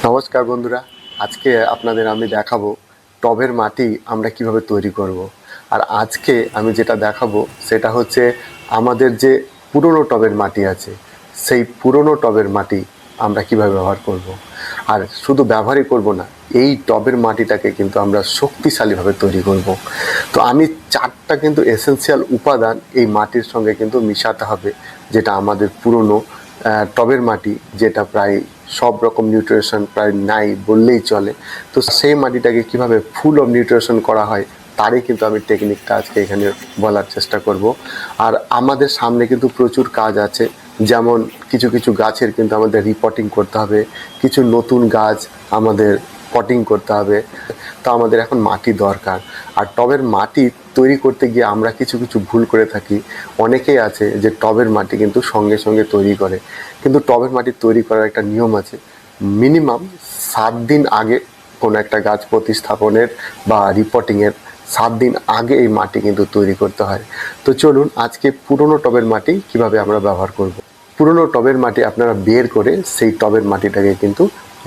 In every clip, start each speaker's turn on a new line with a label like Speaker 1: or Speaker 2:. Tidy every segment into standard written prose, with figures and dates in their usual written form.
Speaker 1: নমস্কার বন্ধুরা, আজকে আপনাদের আমি দেখাবো টবের মাটি আমরা কিভাবে তৈরি করব। আর আজকে আমি যেটা দেখাবো সেটা হচ্ছে আমাদের যে পুরনো টবের মাটি আছে, সেই পুরনো টবের মাটি আমরা কিভাবে ব্যবহার করব। আর শুধু ব্যবহারই করব না, এই টবের মাটিটাকে কিন্তু আমরা শক্তিশালীভাবে তৈরি করব। তো আমি চারটা কিন্তু এসেনশিয়াল উপাদান এই মাটির সঙ্গে কিন্তু মিশাতে হবে, যেটা আমাদের পুরনো টবের মাটি, যেটা প্রায় সব রকম নিউট্রিশন প্রায় নাই বললেই চলে। তো সেই মাটিটাকে কিভাবে ফুল অফ নিউট্রিশন করা হয় তারই কিন্তু আমি টেকনিকটা আজকে এখানে বলার চেষ্টা করব। আর আমাদের সামনে কিন্তু প্রচুর কাজ আছে, যেমন কিছু কিছু গাছের কিন্তু আমাদের রিপোর্টিং করতে হবে, কিছু নতুন গাছ আমাদের পটিং করতে হবে। তো আমাদের এখন মাটি দরকার। আর টবের মাটি তৈরি করতে গিয়ে আমরা কিছু কিছু ভুল করে থাকি। অনেকেই আছে যে টবের মাটি কিন্তু সঙ্গে সঙ্গে তৈরি করে, কিন্তু টবের মাটি তৈরি করার একটা নিয়ম আছে। মিনিমাম 7 দিন আগে কোনো একটা গাছ প্রতিস্থাপনের বা রিপোর্টিংয়ের 7 দিন আগে এই মাটি কিন্তু তৈরি করতে হয়। তো চলুন আজকে পুরনো টবের মাটি কিভাবে আমরা ব্যবহার করব। পুরনো টবের মাটি আপনারা বের করে সেই টবের মাটিটাকে কিন্তু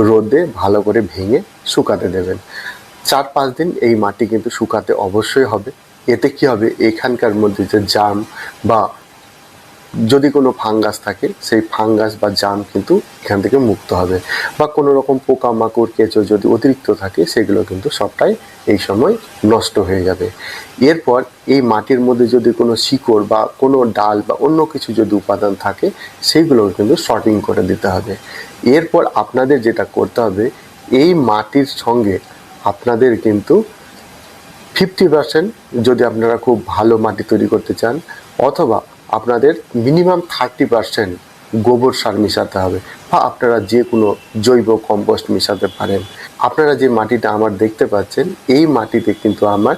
Speaker 1: রোদে ভালো করে ভেঙে শুকাতে দেবেন। 4-5 দিন এই মাটি কিন্তু শুকাতে অবশ্যই হবে। এতে কি হবে, এখানকার মধ্যে যে জাম বা যদি কোনো ফাঙ্গাস থাকে, সেই ফাঙ্গাস বা জাম কিন্তু এখান থেকে মুক্ত হবে, বা কোনো রকম পোকামাকড় কেঁচো যদি অতিরিক্ত থাকে সেগুলো কিন্তু সবটাই এই সময় নষ্ট হয়ে যাবে। এরপর এই মাটির মধ্যে যদি কোনো শিকড় বা কোনো ডাল বা অন্য কিছু যদি উপাদান থাকে সেইগুলো কিন্তু শর্টিং করে দিতে হবে। এরপর আপনাদের যেটা করতে হবে, এই মাটির সঙ্গে আপনাদের কিন্তু 50% যদি আপনারা খুব ভালো মাটি তৈরি করতে চান, অথবা আপনাদের মিনিমাম 30% গোবর সার মেশাতে হবে, বা আপনারা যে কোনো জৈব কম্পোস্ট মেশাতে পারেন। আপনারা যে মাটিটা আমার দেখতে পাচ্ছেন, এই মাটিতে কিন্তু আমার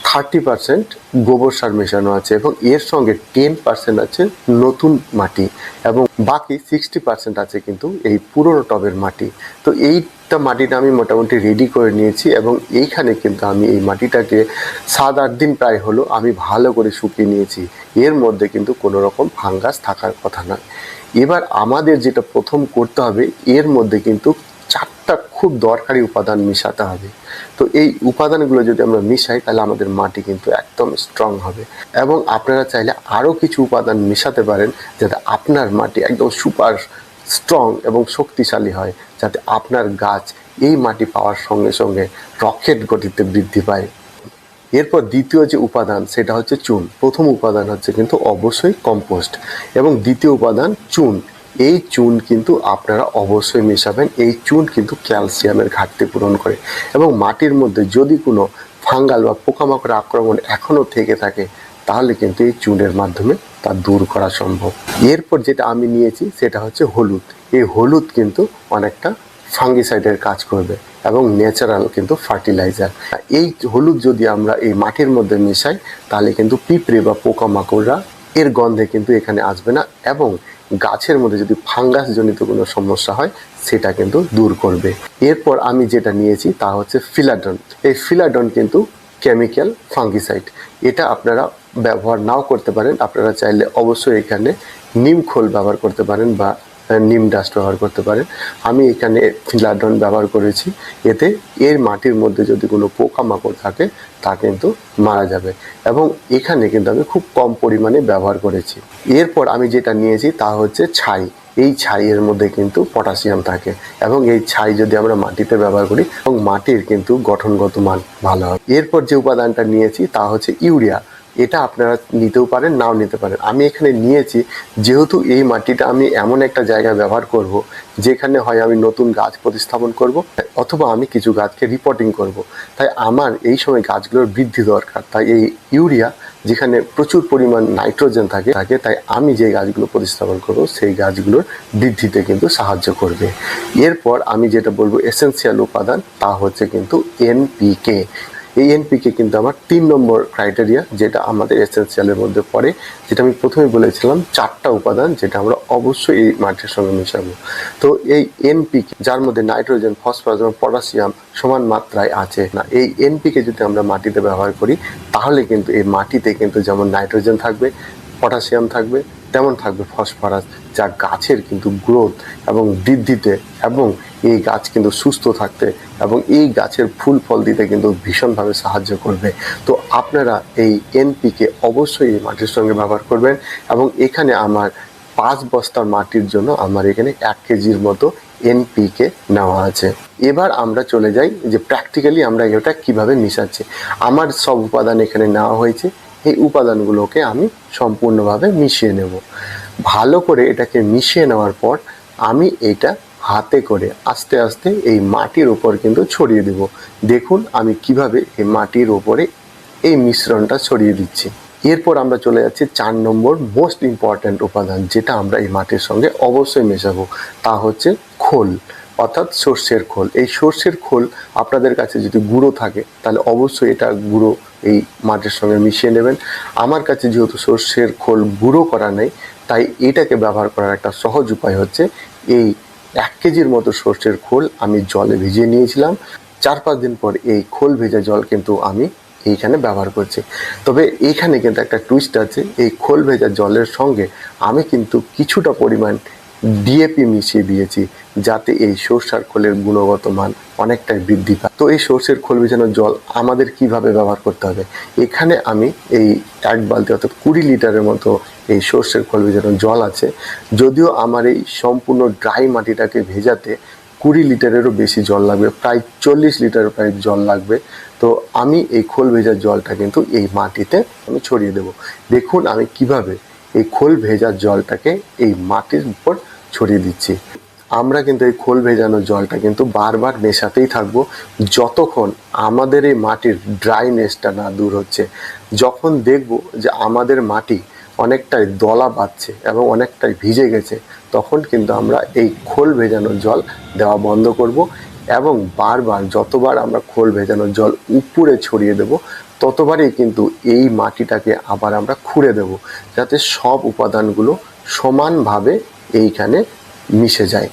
Speaker 1: 30% গোবর সার মেশানো আছে, এবং এর সঙ্গে 10% আছে নতুন মাটি, এবং বাকি 60% আছে কিন্তু এই পুরনো টবের মাটি। তো এইটা মাটিটা আমি মোটামুটি রেডি করে নিয়েছি, এবং এইখানে কিন্তু আমি এই মাটিটাকে 7-8 দিন প্রায় হলো আমি ভালো করে শুকিয়ে নিয়েছি। এর মধ্যে কিন্তু কোনো রকম ফাঙ্গাস থাকার কথা নয়। এবার আমাদের যেটা প্রথম করতে হবে, এর মধ্যে কিন্তু 4টা খুব দরকারি উপাদান মিশাতে হবে। তো এই উপাদানগুলো যদি আমরা মিশাই তাহলে আমাদের মাটি কিন্তু একদম স্ট্রং হবে, এবং আপনারা চাইলে আরও কিছু উপাদান মেশাতে পারেন যাতে আপনার মাটি একদম সুপার স্ট্রং এবং শক্তিশালী হয়, যাতে আপনার গাছ এই মাটি পাওয়ার সঙ্গে সঙ্গে রকেট গতিতে বৃদ্ধি পায়। এরপর দ্বিতীয় যে উপাদান সেটা হচ্ছে চুন। প্রথম উপাদান হচ্ছে কিন্তু অবশ্যই কম্পোস্ট, এবং দ্বিতীয় উপাদান চুন। এই চুন কিন্তু আপনারা অবশ্যই মেশাবেন। এই চুন কিন্তু ক্যালসিয়ামের ঘাটতি পূরণ করে, এবং মাটির মধ্যে যদি কোনো ফাঙ্গাল বা পোকামাকড়ের আক্রমণ এখনও থেকে থাকে তাহলে কিন্তু এই চুনের মাধ্যমে তা দূর করা সম্ভব। এরপর যেটা আমি নিয়েছি সেটা হচ্ছে হলুদ। এই হলুদ কিন্তু অনেকটা ফাঙ্গিসাইডের কাজ করবে এবং ন্যাচারাল কিন্তু ফার্টিলাইজার। এই হলুদ যদি আমরা এই মাটির মধ্যে মিশাই তাহলে কিন্তু পিঁপড়ে বা পোকামাকড়রা এর গন্ধে কিন্তু এখানে আসবে না, এবং গাছের মধ্যে যদি ফাঙ্গাস জনিত কোনো সমস্যা হয় সেটা কিন্তু দূর করবে। এরপর আমি যেটা নিয়েছি তা হচ্ছে ফিলাডন। এই ফিলাডন কিন্তু কেমিক্যাল ফাঙ্গিসাইড। এটা আপনারা ব্যবহার নাও করতে পারেন, আপনারা চাইলে অবশ্যই এখানে নিম খোল ব্যবহার করতে পারেন বা নিম ডাস্ট ব্যবহার করতে পারেন। আমি এখানে ফিলাডন ব্যবহার করেছি। এতে এর মাটির মধ্যে যদি কোনো পোকামাকড় থাকে তা কিন্তু মারা যাবে, এবং এখানে কিন্তু আমি খুব কম পরিমাণে ব্যবহার করেছি। এরপর আমি যেটা নিয়েছি তা হচ্ছে ছাই। এই ছাইয়ের মধ্যে কিন্তু পটাশিয়াম থাকে, এবং এই ছাই যদি আমরা মাটিতে ব্যবহার করি এবং মাটির কিন্তু গঠনগত মান ভালো হয়। এরপর যে উপাদানটা নিয়েছি তা হচ্ছে ইউরিয়া। এটা আপনারা নিতেও পারেন, নাও নিতে পারেন। আমি এখানে নিয়েছি যেহেতু এই মাটিটা আমি এমন একটা জায়গায় ব্যবহার করব যেখানে হয় আমি নতুন গাছ প্রতিস্থাপন করব, অথবা আমি কিছু গাছকে রিপোর্টিং করব। তাই আমার এই সময় গাছগুলোর বৃদ্ধি দরকার। তাই এই ইউরিয়া, যেখানে প্রচুর পরিমাণ নাইট্রোজেন থাকে, তাই আমি যে গাছগুলো প্রতিস্থাপন করব সেই গাছগুলোর বৃদ্ধিতে কিন্তু সাহায্য করবে। এরপর আমি যেটা বলবো এসেনশিয়াল উপাদান তা হচ্ছে কিন্তু এনপিকে। এই এনপিকে কিন্তু আমার 3 নম্বর ক্রাইটেরিয়া, যেটা আমাদের এসেনশিয়ালের মধ্যে পড়ে, যেটা আমি প্রথমে বলেছিলাম 4টা উপাদান যেটা আমরা অবশ্যই এই মাটির সঙ্গে মেশাবো। তো এই এনপিকে, যার মধ্যে নাইট্রোজেন, ফসফরাস এবং পটাশিয়াম সমান মাত্রায় আছে, না এই এনপিকে যদি আমরা মাটিতে ব্যবহার করি তাহলে কিন্তু এই মাটিতে কিন্তু যেমন নাইট্রোজেন থাকবে, পটাশিয়াম থাকবে, তেমন থাকবে ফসফরাস, যা গাছের কিন্তু গ্রোথ এবং বৃদ্ধিতে এবং এই গাছ কিন্তু সুস্থ থাকতে এবং এই গাছের ফুল ফল দিতে কিন্তু ভীষণভাবে সাহায্য করবে। তো আপনারা এই এনপিকে অবশ্যই এই মাটির সঙ্গে ব্যবহার করবেন। এবং এখানে আমার 5 বস্তা মাটির জন্য আমার এখানে 1 কেজির মতো এনপিকে নেওয়া আছে। এবার আমরা চলে যাই যে প্র্যাকটিক্যালি আমরা এটা কিভাবে মিশাচ্ছি। আমার সব উপাদান এখানে নেওয়া হয়েছে, এই উপাদানগুলোকে আমি সম্পূর্ণভাবে মিশিয়ে নেব। ভালো করে এটাকে মিশিয়ে নেওয়ার পর আমি এটা হাতে করে আস্তে আস্তে এই মাটির উপর কিন্তু ছড়িয়ে দেব। দেখুন আমি কিভাবে এই মাটির উপরে এই মিশ্রণটা ছড়িয়ে দিচ্ছি। এরপর আমরা চলে যাচ্ছি 4 নম্বর মোস্ট ইম্পর্ট্যান্ট উপাদান, যেটা আমরা এই মাটির সঙ্গে অবশ্যই মেশাবো, তা হচ্ছে খোল, অর্থাৎ সর্ষের খোল। এই সর্ষের খোল আপনাদের কাছে যদি গুঁড়ো থাকে তাহলে অবশ্যই এটা গুঁড়ো এই মাটির সঙ্গে মিশিয়ে নেবেন। আমার কাছে যেহেতু সর্ষের খোল গুঁড়ো করা নেই, তাই এটাকে ব্যবহার করার একটা সহজ উপায় হচ্ছে এই 1 কেজির মতো সর্ষের খোল আমি জলে ভিজিয়ে নিয়েছিলাম। 4-5 দিন পর এই খোল ভেজা জল কিন্তু আমি এইখানে ব্যবহার করছি। তবে এইখানে কিন্তু একটা টুইস্ট আছে, এই খোল ভেজা জলের সঙ্গে আমি কিন্তু কিছুটা পরিমাণ ডিএপি মিশিয়ে দিয়েছি, যাতে এই সরষের খোলের গুণগত মান অনেকটাই বৃদ্ধি পায়। তো এই সরষের খোল ভেজানো জল আমাদের কিভাবে ব্যবহার করতে হবে, এখানে আমি এই 1 বালতি অর্থাৎ 20 লিটারের মতো এই সরষের খোল ভেজানো জল আছে। যদিও আমার এই সম্পূর্ণ ড্রাই মাটিটাকে ভেজাতে 20 লিটারেরও বেশি জল লাগবে, প্রায় 40 লিটার প্রায় জল লাগবে। তো আমি এই খোল ভেজা জলটা কিন্তু এই মাটিতে আমি ছড়িয়ে দেব। দেখুন আমি কিভাবে এই খোল ভেজা জলটাকে এই মাটির উপর ছড়িয়ে দিচ্ছি। আমরা কিন্তু এই খোল ভেজানো জলটা কিন্তু বারবার মেশাতেই থাকবো যতক্ষণ আমাদের এই মাটির ড্রাইনেসটা না দূর হচ্ছে। যখন দেখব যে আমাদের মাটি অনেকটাই দলা বাঁধছে এবং অনেকটাই ভিজে গেছে, তখন কিন্তু আমরা এই খোল ভেজানো জল দেওয়া বন্ধ করব এবং বারবার যতবার আমরা খোল ভেজানো জল উপরে ছড়িয়ে দেব ততবারই কিন্তু এই মাটিটাকে আবার আমরা খুঁড়ে দেব, যাতে সব উপাদানগুলো সমানভাবে এইখানে মিশে যায়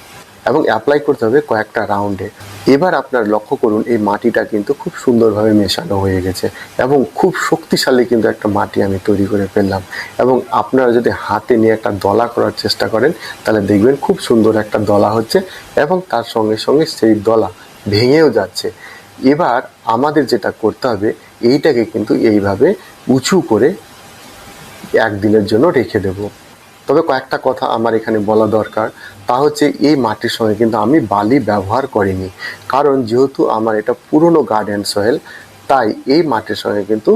Speaker 1: এবং অ্যাপ্লাই করতে হবে কয়েকটা রাউন্ডে। এবার আপনার লক্ষ্য করুন এই মাটিটা কিন্তু খুব সুন্দরভাবে মেশানো হয়ে গেছে এবং খুব শক্তিশালী কিন্তু একটা মাটি আমি তৈরি করে ফেললাম। এবং আপনারা যদি হাতে নিয়ে একটা দলা করার চেষ্টা করেন তাহলে দেখবেন খুব সুন্দর একটা দলা হচ্ছে এবং তার সঙ্গে সঙ্গে সেই দলা ভেঙেও যাচ্ছে। এবার আমাদের যেটা করতে হবে, এইটাকে কিন্তু এইভাবে উঁচু করে 1 দিনের জন্য রেখে দেব। তবে কয়েকটা কথা আমার এখানে বলা দরকার, তা হচ্ছে এই মাটির সঙ্গে কিন্তু আমি বালি ব্যবহার করিনি, কারণ যেহেতু আমার এটা পুরনো গার্ডেন সয়েল, তাই এই মাটির সঙ্গে কিন্তু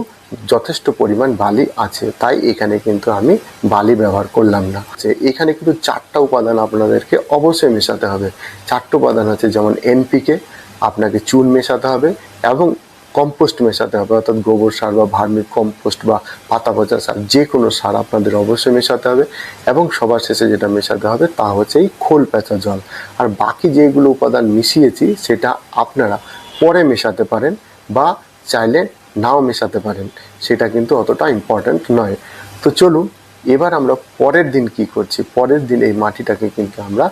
Speaker 1: যথেষ্ট পরিমাণ বালি আছে, তাই এখানে কিন্তু আমি বালি ব্যবহার করলাম না। এখানে কিন্তু 4টা উপাদান আপনাদেরকে অবশ্যই মেশাতে হবে। 4টা উপাদান হচ্ছে যেমন এনপিকে, আপনাকে চুন মেশাতে হবে এবং কম্পোস্ট মেশাতে হবে, অর্থাৎ গোবর সার বা ভার্মি কম্পোস্ট বা পাতা পচা সার, যে কোনো সার আপনাদের অবশ্যই মেশাতে হবে। এবং সবার শেষে যেটা মেশাতে হবে তা হচ্ছে এই খোল পচা জল। আর বাকি যেগুলো উপাদান মিশিয়েছি সেটা আপনারা পরে মেশাতে পারেন বা চাইলে নাও মেশাতে পারেন, সেটা কিন্তু অতটা ইম্পর্ট্যান্ট নয়। তো চলুন এবার আমরা পরের দিন কি করছি। পরের দিন এই মাটিটাকে কিন্তু আমরা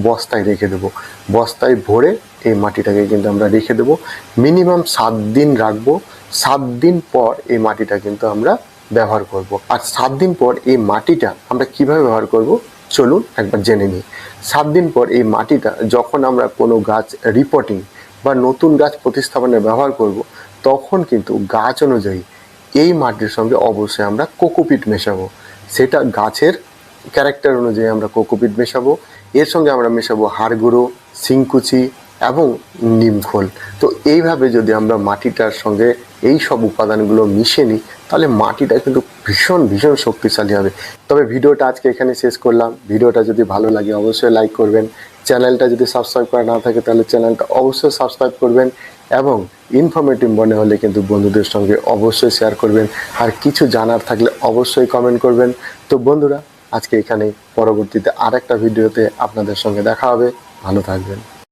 Speaker 1: বস্তায় রেখে দেবো। বস্তায় ভরে এই মাটিটাকে কিন্তু আমরা রেখে দেবো, মিনিমাম 7 দিন রাখবো। 7 দিন পর এই মাটিটা কিন্তু আমরা ব্যবহার করব। আর 7 দিন পর এই মাটিটা আমরা কিভাবে ব্যবহার করব চলুন একবার জেনে নিই। 7 দিন পর এই মাটিটা যখন আমরা কোনো গাছ রিপোর্টিং বা নতুন গাছ প্রতিস্থাপনে ব্যবহার করব, তখন কিন্তু গাছ অনুযায়ী এই মাটির সঙ্গে অবশ্যই আমরা কোকোপিট মেশাবো। সেটা গাছের ক্যারেক্টার অনুযায়ী আমরা কোকোপিট মেশাবো। এর সঙ্গে আমরা মেশাবো হাড় গুঁড়ো, শিংকুচি এবং নিমখোল। তো এইভাবে যদি আমরা মাটিটার সঙ্গে এই সব উপাদানগুলো মিশিয়ে নিই তাহলে মাটিটা কিন্তু ভীষণ ভীষণ শক্তিশালী হবে। তবে ভিডিওটা আজকে এখানে শেষ করলাম। ভিডিওটা যদি ভালো লাগে অবশ্যই লাইক করবেন। চ্যানেলটা যদি সাবস্ক্রাইব করা না থাকে তাহলে চ্যানেলটা অবশ্যই সাবস্ক্রাইব করবেন এবং ইনফরমেটিভ মনে হলে কিন্তু বন্ধুদের সঙ্গে অবশ্যই শেয়ার করবেন। আর কিছু জানার থাকলে অবশ্যই কমেন্ট করবেন। তো বন্ধুরা আজকে এখানে, পরবর্তীতে আরেকটা ভিডিওতে আপনাদের সঙ্গে দেখা হবে। ভালো থাকবেন।